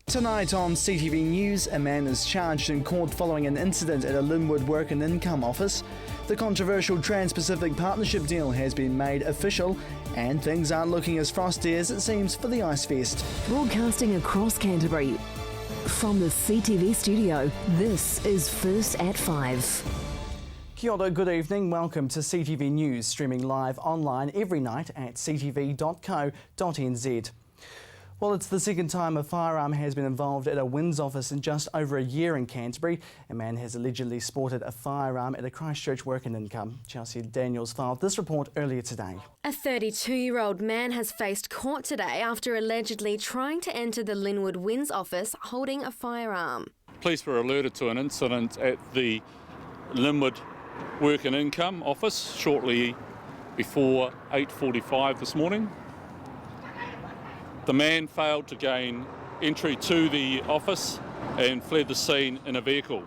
Tonight on CTV News, a man is charged in court following an incident at a Linwood Work and Income office. The controversial Trans-Pacific Partnership deal has been made official, and things aren't looking as frosty as it seems for the Ice Fest. Broadcasting across Canterbury, from the CTV studio, this is First at 5. Kia ora, good evening. Welcome to CTV News, streaming live online every night at ctv.co.nz. Well, it's the second time a firearm has been involved at a WINZ office in just over a year in Canterbury. A man has allegedly sported a firearm at a Christchurch Work and Income. Chelsea Daniels filed this report earlier today. A 32-year-old man has faced court today after allegedly trying to enter the Linwood WINZ office holding a firearm. Police were alerted to an incident at the Linwood Work and Income office shortly before 8:45 this morning. The man failed to gain entry to the office and fled the scene in a vehicle.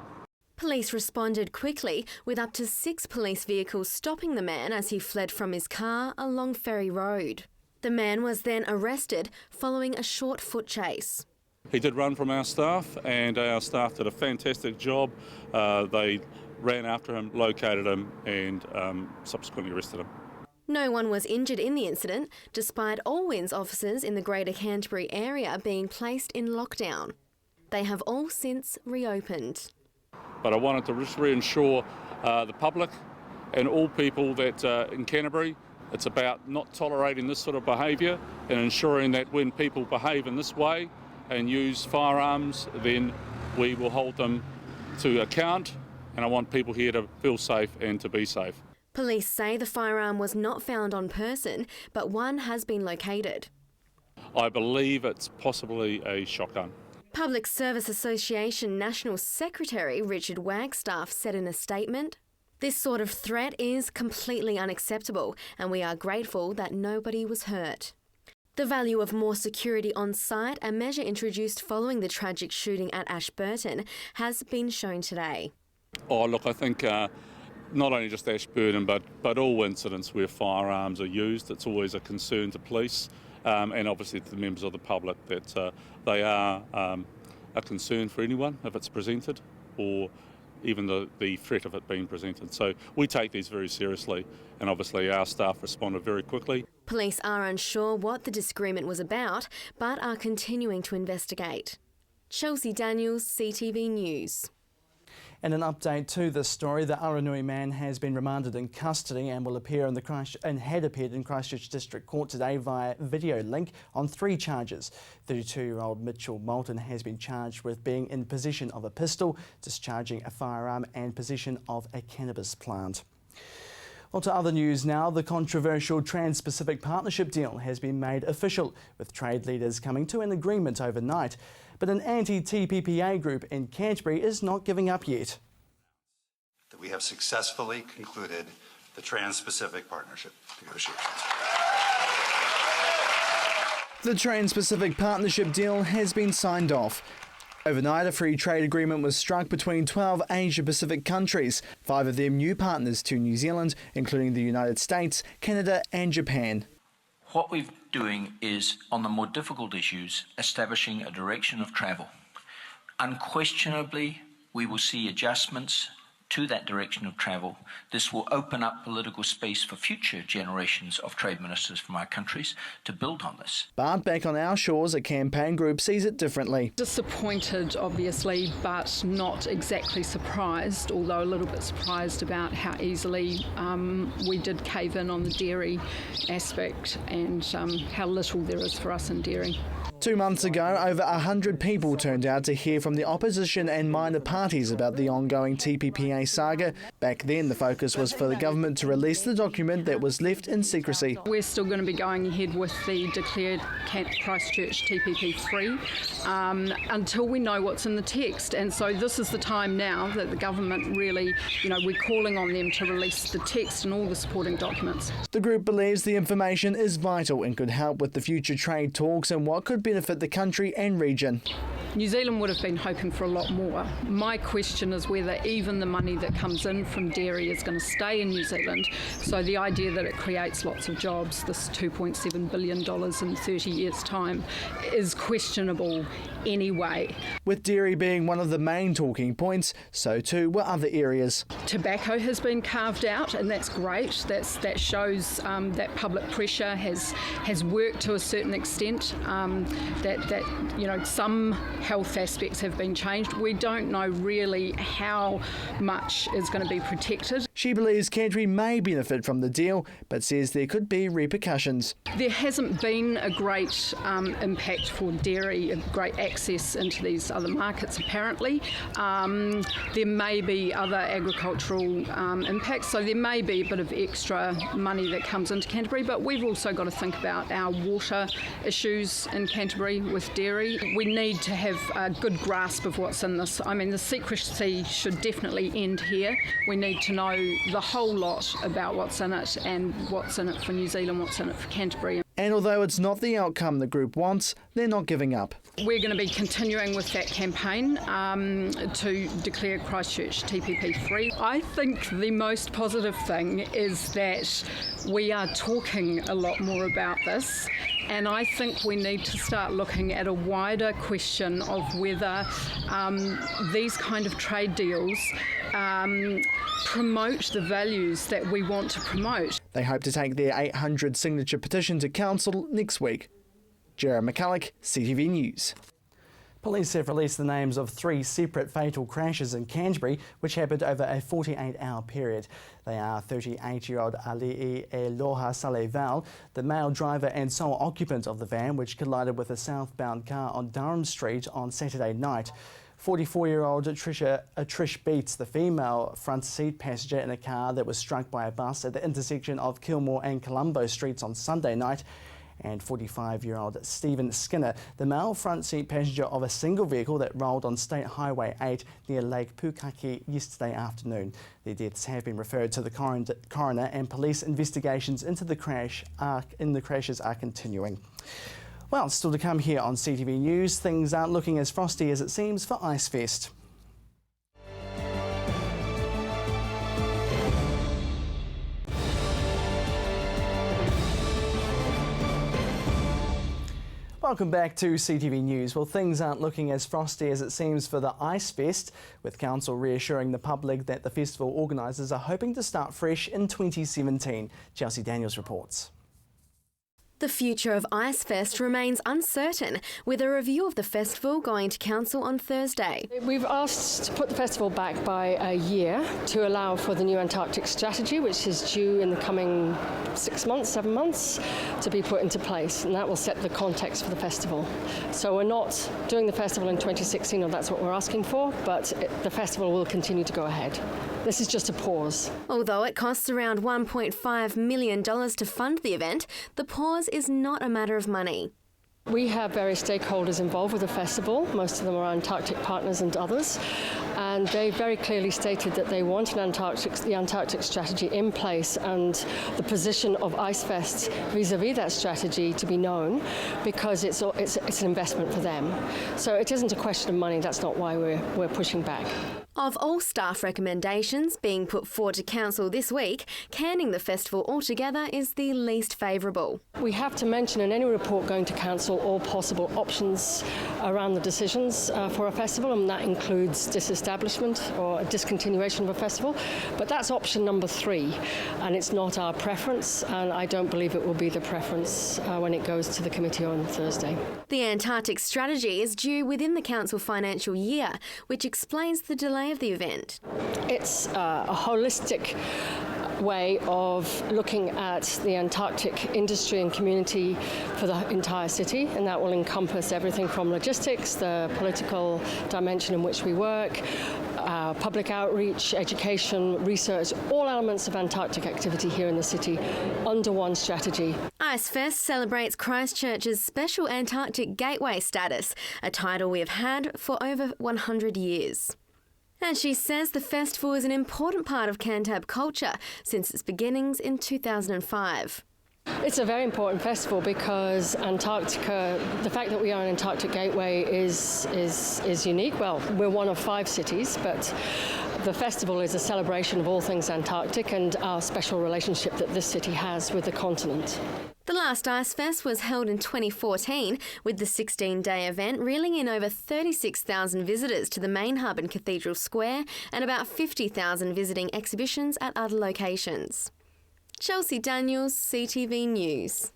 Police responded quickly, with up to 6 police vehicles stopping the man as he fled from his car along Ferry Road. The man was then arrested following a short foot chase. He did run from our staff, and our staff did a fantastic job. They ran after him, located him, and subsequently arrested him. No one was injured in the incident, despite all WINZ offices in the Greater Canterbury area being placed in lockdown. They have all since reopened. But I wanted to just reassure the public and all people that in Canterbury, it's about not tolerating this sort of behaviour and ensuring that when people behave in this way and use firearms, then we will hold them to account, and I want people here to feel safe and to be safe. Police say the firearm was not found on person, but one has been located. I believe it's possibly a shotgun. Public Service Association National Secretary Richard Wagstaff said in a statement, "This sort of threat is completely unacceptable, and we are grateful that nobody was hurt." The value of more security on site, a measure introduced following the tragic shooting at Ashburton, has been shown today. Oh, look, I think not only just Ashburton, but all incidents where firearms are used, it's always a concern to police and obviously to the members of the public that they are a concern for anyone if it's presented, or even the threat of it being presented. So we take these very seriously, and obviously our staff responded very quickly. Police are unsure what the disagreement was about, but are continuing to investigate. Chelsea Daniels, CTV News. And an update to this story, the Aranui man has been remanded in custody and will appear in had appeared in Christchurch District Court today via video link on 3 charges. 32-year-old Mitchell Moulton has been charged with being in possession of a pistol, discharging a firearm and possession of a cannabis plant. Well, to other news now, the controversial Trans-Pacific Partnership deal has been made official, with trade leaders coming to an agreement overnight. But an anti-TPPA group in Canterbury is not giving up yet. That we have successfully concluded the Trans-Pacific Partnership negotiations. The Trans-Pacific Partnership deal has been signed off. Overnight, a free trade agreement was struck between 12 Asia-Pacific countries, 5 of them new partners to New Zealand, including the United States, Canada and Japan. What we're doing is, on the more difficult issues, establishing a direction of travel. Unquestionably, we will see adjustments to that direction of travel. This will open up political space for future generations of trade ministers from our countries to build on this. But back on our shores, a campaign group sees it differently. Disappointed, obviously, but not exactly surprised, although a little bit surprised about how easily we did cave in on the dairy aspect and how little there is for us in dairy. 2 months ago, over 100 people turned out to hear from the opposition and minor parties about the ongoing TPPA saga. Back then, the focus was for the government to release the document that was left in secrecy. We're still going to be going ahead with the declared Christchurch TPP free until we know what's in the text. And so this is the time now that the government really, we're calling on them to release the text and all the supporting documents. The group believes the information is vital and could help with the future trade talks and what could benefit the country and region. New Zealand would have been hoping for a lot more. My question is whether even the money that comes in from dairy is going to stay in New Zealand. So the idea that it creates lots of jobs, this $2.7 billion in 30 years' time, is questionable anyway. With dairy being one of the main talking points, so too were other areas. Tobacco has been carved out, and that's great. That shows that public pressure has worked to a certain extent. That some health aspects have been changed. We don't know really how much is going to be protected. She believes Canterbury may benefit from the deal, but says there could be repercussions. There hasn't been a great impact for dairy, a great access into these other markets apparently. There may be other agricultural impacts, so there may be a bit of extra money that comes into Canterbury, but we've also got to think about our water issues in Canterbury with dairy. We need to have a good grasp of what's in this. I mean, the secrecy should definitely end here. We need to know the whole lot about what's in it and what's in it for New Zealand, what's in it for Canterbury. And although it's not the outcome the group wants, they're not giving up. We're going to be continuing with that campaign to declare Christchurch TPP free. I think the most positive thing is that we are talking a lot more about this, and I think we need to start looking at a wider question of whether these kind of trade deals promote the values that we want to promote. They hope to take their 800 signature petition to council next week. Jared McCulloch, CTV News. Police have released the names of 3 separate fatal crashes in Canterbury, which happened over a 48-hour period. They are 38-year-old Ali'i Eloha Saleval, the male driver and sole occupant of the van, which collided with a southbound car on Durham Street on Saturday night. 44-year-old Trish Beats, the female front seat passenger in a car that was struck by a bus at the intersection of Kilmore and Colombo Streets on Sunday night. And 45-year-old Stephen Skinner, the male front seat passenger of a single vehicle that rolled on State Highway 8 near Lake Pukaki yesterday afternoon. Their deaths have been referred to the coroner, and police investigations into the crashes are continuing. Well, still to come here on CTV News, things aren't looking as frosty as it seems for Icefest. Welcome back to CTV News. Well, things aren't looking as frosty as it seems for the Icefest, with council reassuring the public that the festival organisers are hoping to start fresh in 2017. Chelsea Daniels reports. The future of Icefest remains uncertain, with a review of the festival going to council on Thursday. We've asked to put the festival back by a year to allow for the new Antarctic strategy, which is due in the coming 7 months, to be put into place, and that will set the context for the festival. So we're not doing the festival in 2016, or that's what we're asking for, but the festival will continue to go ahead. This is just a pause. Although it costs around $1.5 million to fund the event, the pause is not a matter of money. We have various stakeholders involved with the festival. Most of them are Antarctic partners and others, and they very clearly stated that they want the Antarctic strategy in place and the position of Icefest vis-à-vis that strategy to be known, because it's an investment for them. So it isn't a question of money. That's not why we're pushing back. Of all staff recommendations being put forward to council this week, canning the festival altogether is the least favourable. We have to mention in any report going to council all possible options around the decisions for a festival, and that includes disestablishment or a discontinuation of a festival. But that's option number 3, and it's not our preference, and I don't believe it will be the preference when it goes to the committee on Thursday. The Antarctic strategy is due within the council financial year, which explains the delay of the event. It's a holistic way of looking at the Antarctic industry and community for the entire city, and that will encompass everything from logistics, the political dimension in which we work, public outreach, education, research, all elements of Antarctic activity here in the city under one strategy. Icefest celebrates Christchurch's special Antarctic gateway status, a title we have had for over 100 years. And she says the festival is an important part of Cantab culture since its beginnings in 2005. It's a very important festival because Antarctica, the fact that we are an Antarctic gateway is unique. Well, we're one of 5 cities, but the festival is a celebration of all things Antarctic and our special relationship that this city has with the continent. The last Ice Fest was held in 2014, with the 16-day event reeling in over 36,000 visitors to the main hub in Cathedral Square and about 50,000 visiting exhibitions at other locations. Chelsea Daniels, CTV News.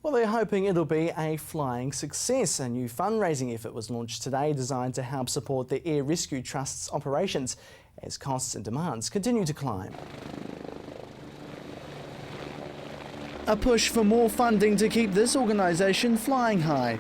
Well, they're hoping it'll be a flying success. A new fundraising effort was launched today designed to help support the Air Rescue Trust's operations as costs and demands continue to climb. A push for more funding to keep this organisation flying high.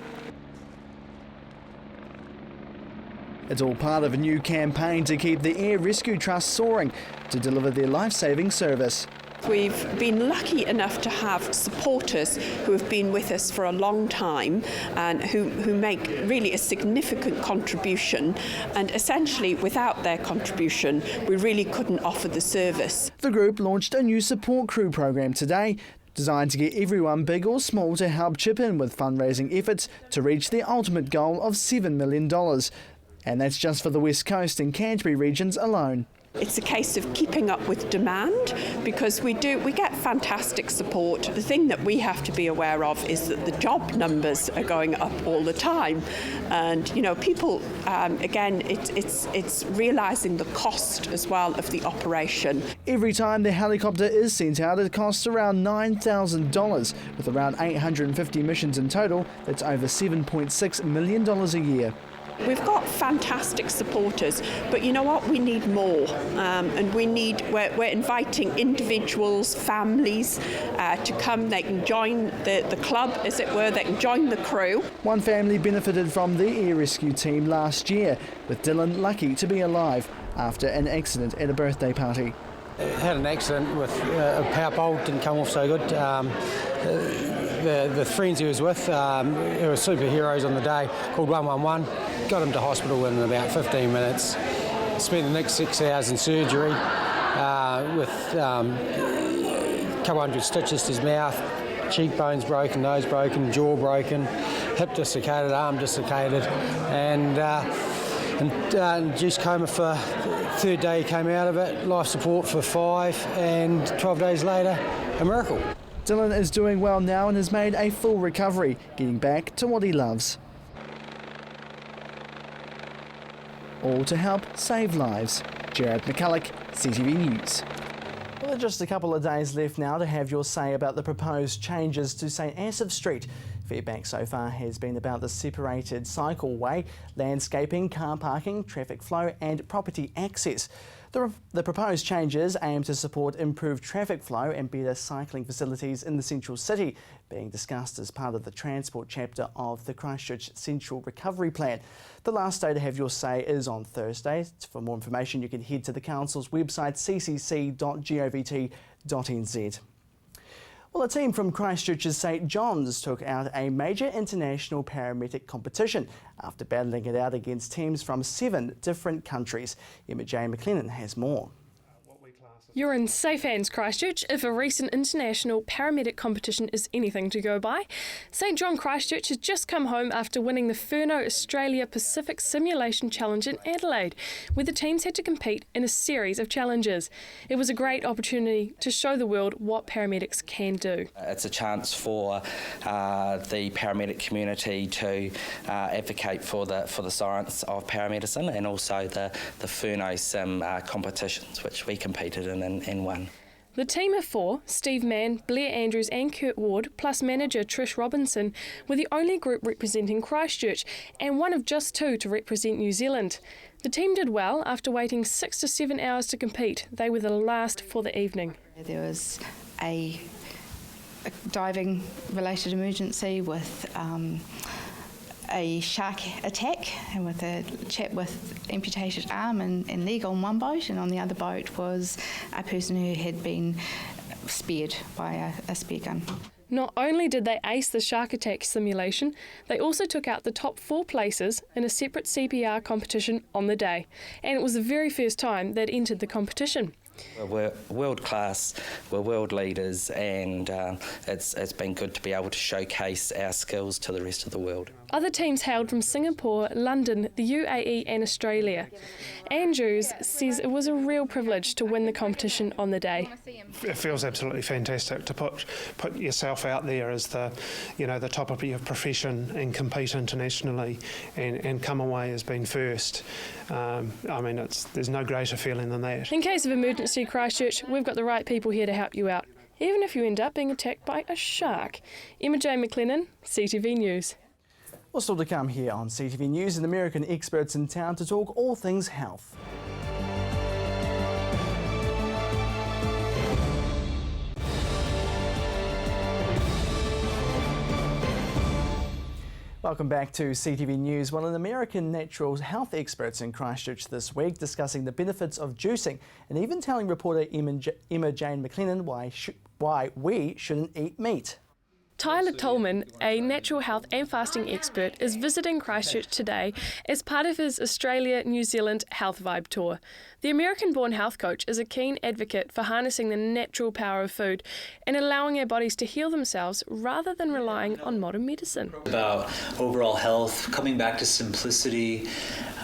It's all part of a new campaign to keep the Air Rescue Trust soaring to deliver their life-saving service. We've been lucky enough to have supporters who have been with us for a long time and who make really a significant contribution, and essentially without their contribution we really couldn't offer the service. The group launched a new support crew program today designed to get everyone, big or small, to help chip in with fundraising efforts to reach their ultimate goal of $7 million. And that's just for the West Coast and Canterbury regions alone. It's a case of keeping up with demand because we get fantastic support. The thing that we have to be aware of is that the job numbers are going up all the time, and people again it's realising the cost as well of the operation. Every time the helicopter is sent out, it costs around $9,000, with around 850 missions in total. That's over $7.6 million a year. We've got fantastic supporters, but you know what? We need more, and we're inviting individuals, families to come. They can join the club, as it were. They can join the crew. One family benefited from the air rescue team last year, with Dylan lucky to be alive after an accident at a birthday party. Had an accident with a power pole, didn't come off so good. The friends he was with, who were superheroes on the day, called 111, got him to hospital in about 15 minutes. Spent the next 6 hours in surgery with a couple hundred stitches to his mouth, cheekbones broken, nose broken, jaw broken, hip dislocated, arm dislocated, and induced coma for third day he came out of it, life support for 5, and 12 days later, a miracle. Dylan is doing well now and has made a full recovery, getting back to what he loves. All to help save lives. Jared McCulloch, CTV News. Well, there are just a couple of days left now to have your say about the proposed changes to St Asaph Street. Feedback so far has been about the separated cycleway, landscaping, car parking, traffic flow and property access. The proposed changes aim to support improved traffic flow and better cycling facilities in the central city, being discussed as part of the transport chapter of the Christchurch Central Recovery Plan. The last day to have your say is on Thursday. For more information, you can head to the Council's website ccc.govt.nz. Well, a team from Christchurch's St John's took out a major international paramedic competition after battling it out against teams from 7 different countries. Emma J. McLennan has more. You're in safe hands, Christchurch, if a recent international paramedic competition is anything to go by. St John Christchurch has just come home after winning the Furno Australia Pacific Simulation Challenge in Adelaide, where the teams had to compete in a series of challenges. It was a great opportunity to show the world what paramedics can do. It's a chance for the paramedic community to advocate for the science of paramedicine, and also the Furno Sim competitions, which we competed in and won. The team of 4, Steve Mann, Blair Andrews and Kurt Ward, plus manager Trish Robinson, were the only group representing Christchurch and one of just 2 to represent New Zealand. The team did well after waiting 6 to 7 hours to compete. They were the last for the evening. There was a diving-related emergency with a shark attack, and with a chap with amputated arm and leg on one boat, and on the other boat was a person who had been speared by a spear gun. Not only did they ace the shark attack simulation, they also took out the top 4 places in a separate CPR competition on the day, and it was the very first time they'd entered the competition. We're world class, we're world leaders, and it's been good to be able to showcase our skills to the rest of the world. Other teams hailed from Singapore, London, the UAE and Australia. Andrews says it was a real privilege to win the competition on the day. It feels absolutely fantastic to put yourself out there as the top of your profession and compete internationally and come away as being first. There's no greater feeling than that. In case of emergency, Christchurch, we've got the right people here to help you out, even if you end up being attacked by a shark. Emma Jane McLennan, CTV News. Well, still to come here on CTV News, and American experts in town to talk all things health. Welcome back to CTV News. Well, an American natural health experts in Christchurch this week discussing the benefits of juicing and even telling reporter Emma Jane McLennan why we shouldn't eat meat. Tyler Tolman, a natural health and fasting expert, is visiting Christchurch today as part of his Australia-New Zealand Health Vibe tour. The American-born health coach is a keen advocate for harnessing the natural power of food and allowing our bodies to heal themselves rather than relying on modern medicine. About overall health, coming back to simplicity,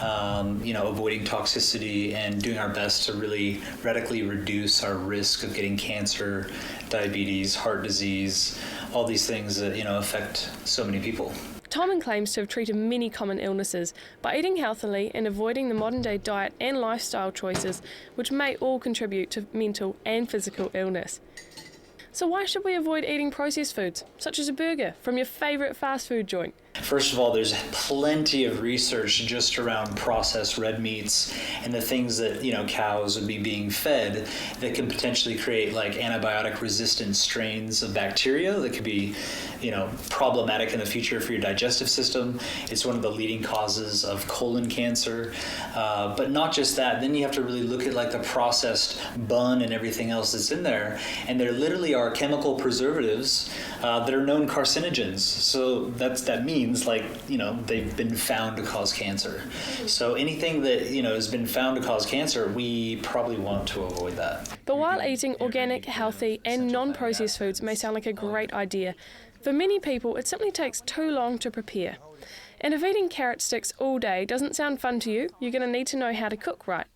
avoiding toxicity and doing our best to really radically reduce our risk of getting cancer, diabetes, heart disease, all these things that affect so many people. Tolman claims to have treated many common illnesses by eating healthily and avoiding the modern-day diet and lifestyle choices, which may all contribute to mental and physical illness. So why should we avoid eating processed foods, such as a burger from your favourite fast food joint? First of all, there's plenty of research just around processed red meats and the things that, cows would be being fed that can potentially create like antibiotic resistant strains of bacteria that could be, problematic in the future for your digestive system. It's one of the leading causes of colon cancer. But not just that, then you have to really look at like the processed bun and everything else that's in there. And there literally are chemical preservatives that are known carcinogens. So that means they've been found to cause cancer. So anything that has been found to cause cancer, we probably want to avoid that. But while eating organic, healthy and non-processed foods may sound like a great idea, for many people it simply takes too long to prepare. And if eating carrot sticks all day doesn't sound fun to you, you're going to need to know how to cook right.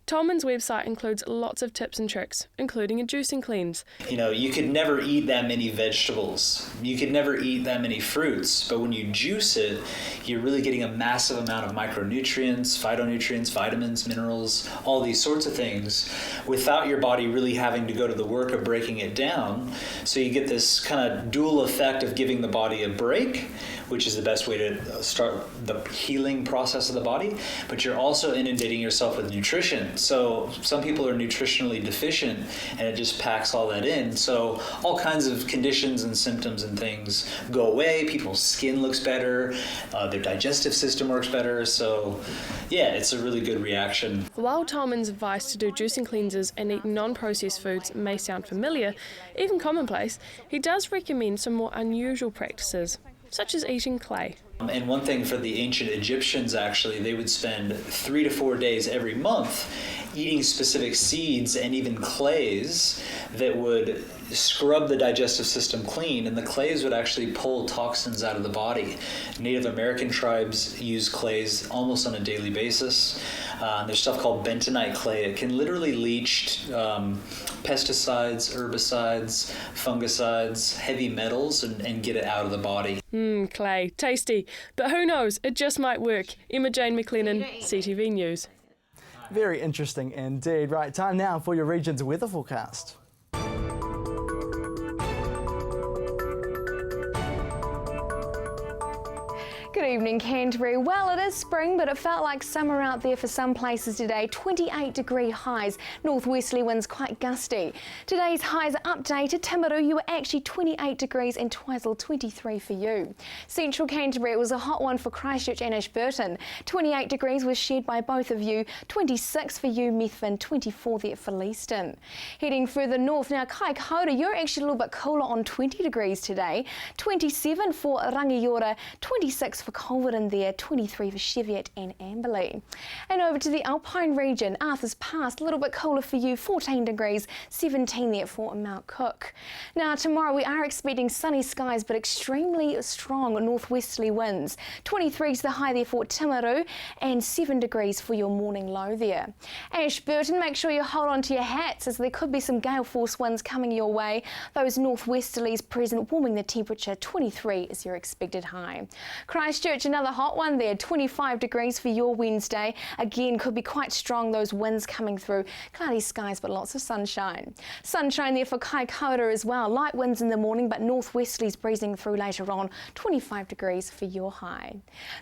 Tolman's website includes lots of tips and tricks, including a juicing cleanse. You could never eat that many vegetables. You could never eat that many fruits. But when you juice it, you're really getting a massive amount of micronutrients, phytonutrients, vitamins, minerals, all these sorts of things without your body really having to go to the work of breaking it down. So you get this kind of dual effect of giving the body a break, which is the best way to start the healing process of the body, but you're also inundating yourself with nutrition. So some people are nutritionally deficient and it just packs all that in. So all kinds of conditions and symptoms and things go away. People's skin looks better, their digestive system works better. So yeah, it's a really good reaction. While Tolman's advice to do juicing cleanses and eat non-processed foods may sound familiar, even commonplace, he does recommend some more unusual practices, such as eating clay. And one thing for the ancient Egyptians, actually, they would spend 3 to 4 days every month eating specific seeds and even clays that would scrub the digestive system clean, and the clays would actually pull toxins out of the body. Native American tribes use clays almost on a daily basis. There's stuff called bentonite clay. It can literally leach pesticides, herbicides, fungicides, heavy metals, and get it out of the body. Clay. Tasty. But who knows? It just might work. Emma Jane McLennan, CTV News. Very interesting indeed. Right, time now for your region's weather forecast. Good evening, Canterbury. Well, it is spring, but it felt like summer out there for some places today. 28-degree highs, northwesterly winds quite gusty. Today's highs are updated. Timaru, you were actually 28 degrees and Twizel 23 for you. Central Canterbury, it was a hot one for Christchurch and Ashburton. 28 degrees was shared by both of you. 26 for you, Methven, 24 there for Leaston. Heading further north now, Kaikoura, you're actually a little bit cooler on 20 degrees today. 27 for Rangiora, 26 for for Colvin there, 23 for Cheviot and Amberley. And over to the Alpine region, Arthur's Pass, a little bit cooler for you, 14 degrees, 17 there for Mount Cook. Now tomorrow we are expecting sunny skies but extremely strong northwesterly winds. 23 is the high there for Timaru and 7 degrees for your morning low there. Ashburton, make sure you hold on to your hats as there could be some gale force winds coming your way. Those northwesterlies present warming the temperature. 23 is your expected high. Christchurch, another hot one there, 25 degrees for your Wednesday. Again, could be quite strong, those winds coming through. Cloudy skies but lots of sunshine. Sunshine there for Kaikoura as well. Light winds in the morning but northwesterlies breezing through later on. 25 degrees for your high.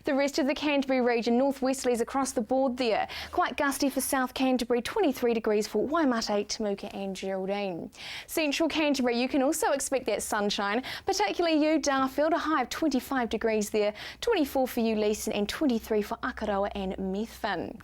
The rest of the Canterbury region, northwesterlies across the board there. Quite gusty for South Canterbury, 23 degrees for Waimate, Temuka and Geraldine. Central Canterbury, you can also expect that sunshine, particularly you, Darfield, a high of 25 degrees there, 24 for you, Leeson, and 23 for Akaroa and Methven.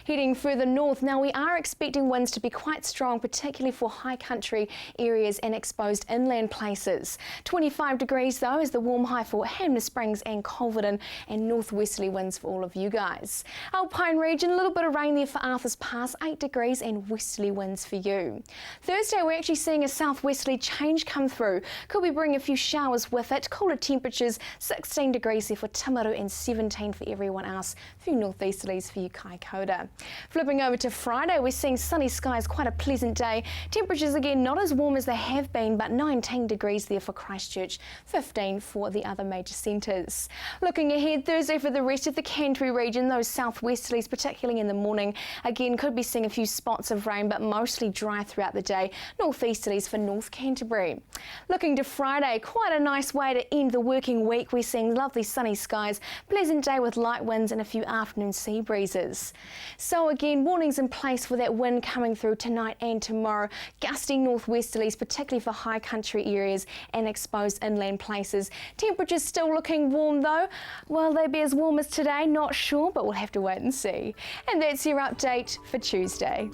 Heading further north, now we are expecting winds to be quite strong, particularly for high country areas and exposed inland places. 25 degrees though is the warm high for Hanmer Springs and Colvin, and northwesterly winds for all of you guys. Alpine region, a little bit of rain there for Arthur's Pass, 8 degrees and westerly winds for you. Thursday we're actually seeing a southwesterly change come through. Could be bringing a few showers with it. Cooler temperatures, 16 degrees there for Timaru and 17 for everyone else. A few northeasterlies for you, Kaikoura. Flipping over to Friday, we're seeing sunny skies, quite a pleasant day. Temperatures again not as warm as they have been, but 19 degrees there for Christchurch, 15 for the other major centres. Looking ahead, Thursday for the rest of the Canterbury region, those southwesterlies, particularly in the morning, again could be seeing a few spots of rain, but mostly dry throughout the day. Northeasterlies for North Canterbury. Looking to Friday, quite a nice way to end the working week. We're seeing lovely sunny skies, pleasant day with light winds and a few afternoon sea breezes. So again, warnings in place for that wind coming through tonight and tomorrow. Gusty northwesterlies, particularly for high country areas and exposed inland places. Temperatures still looking warm though. Will they be as warm as today? Not sure, but we'll have to wait and see. And that's your update for Tuesday.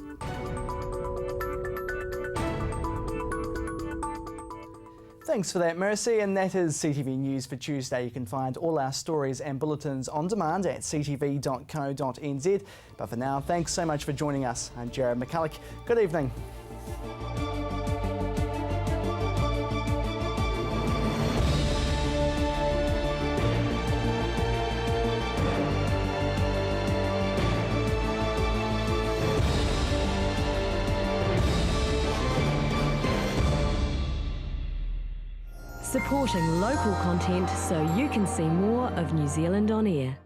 Thanks for that, Mercy, and that is CTV News for Tuesday. You can find all our stories and bulletins on demand at ctv.co.nz. But for now, thanks so much for joining us. I'm Jared McCulloch. Good evening. Supporting local content so you can see more of New Zealand on air.